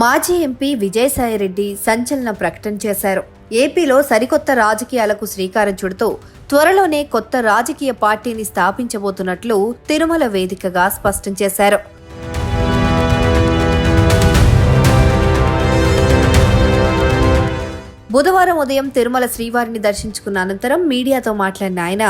మాజీ ఎంపీ విజయసాయిరెడ్డి సంచలన ప్రకటన చేశారు. ఏపీలో సరికొత్త రాజకీయాలకు శ్రీకారం చుడుతూ త్వరలోనే కొత్త రాజకీయ పార్టీని స్థాపించబోతున్నట్లు తిరుమల వేదికగా స్పష్టం చేశారు. బుధవారం ఉదయం తిరుమల శ్రీవారిని దర్శించుకున్న అనంతరం మీడియాతో మాట్లాడిన ఆయన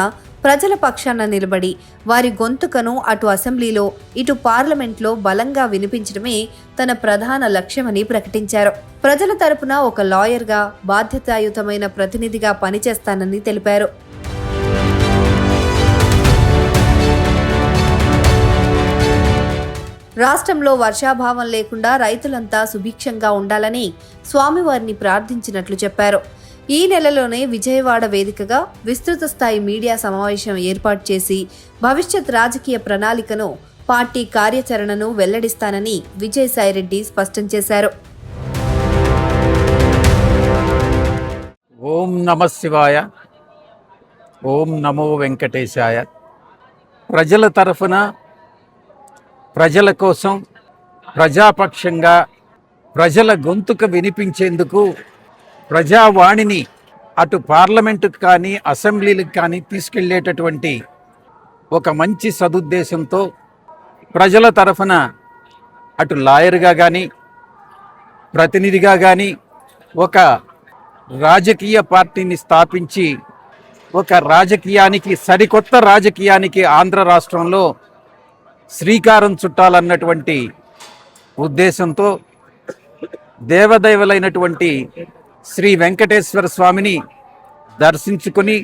ప్రజల పక్షాన నిలబడి వారి గొంతుకను అటు అసెంబ్లీలో ఇటు పార్లమెంట్లో బలంగా వినిపించడమే తన ప్రధాన లక్ష్యమని ప్రకటించారు. ప్రజల తరపున ఒక లాయర్గా బాధ్యతాయుతమైన ప్రతినిధిగా పనిచేస్తానని తెలిపారు. రాష్ట్రంలో వర్షాభావం లేకుండా రైతులంతా సుభిక్షంగా ఉండాలని స్వామివారిని ప్రార్థించినట్లు చెప్పారు. ఈ నెలలోనే విజయవాడ వేదికగా విస్తృత స్థాయి మీడియా సమావేశం ఏర్పాటు చేసి భవిష్యత్ రాజకీయ ప్రణాళికను, పార్టీ కార్యాచరణను వెల్లడిస్తానని విజయసాయిరెడ్డి స్పష్టం చేశారు. ఓం నమః శివాయ, ఓం నమో వెంకటేశాయ. ప్రజల తరఫున, ప్రజల కోసం, ప్రజాపక్షంగా ప్రజల గొంతుక వినిపించేందుకు ప్రజావాణిని అటు పార్లమెంటుకు కానీ అసెంబ్లీలకు కానీ తీసుకెళ్లేటటువంటి ఒక మంచి సదుద్దేశంతో ప్రజల తరఫున అటు లాయర్గా కానీ ప్రతినిధిగా కానీ ఒక రాజకీయ పార్టీని స్థాపించి ఒక రాజకీయానికి, సరికొత్త రాజకీయానికి ఆంధ్ర రాష్ట్రంలో శ్రీకారం చుట్టాలన్నటువంటి ఉద్దేశంతో దేవదైవలైనటువంటి శ్రీ వెంకటేశ్వర స్వామిని దర్శించుకుని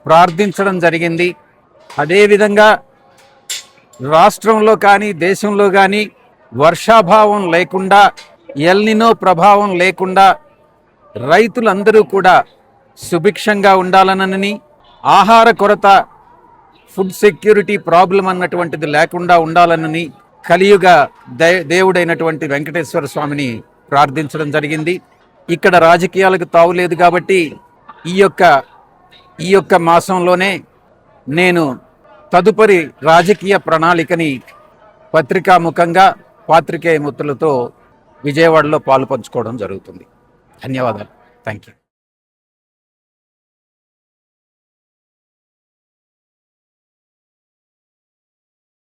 ప్రార్థించడం జరిగింది. అదేవిధంగా రాష్ట్రంలో కానీ దేశంలో కానీ వర్షాభావం లేకుండా, ఎల్నినో ప్రభావం లేకుండా రైతులందరూ కూడా సుభిక్షంగా ఉండాలనని, ఆహార కొరత, ఫుడ్ సెక్యూరిటీ ప్రాబ్లం అన్నటువంటిది లేకుండా ఉండాలనని కలియుగ దేవుడైనటువంటి వెంకటేశ్వర స్వామిని ప్రార్థించడం జరిగింది. ఇక్కడ రాజకీయాలకు తావులేదు కాబట్టి ఈ యొక్క మాసంలోనే నేను తదుపరి రాజకీయ ప్రణాళికని పత్రికాముఖంగా పాత్రికేయ మిత్రులతో విజయవాడలో పాలుపంచుకోవడం జరుగుతుంది. ధన్యవాదాలు. Thank you.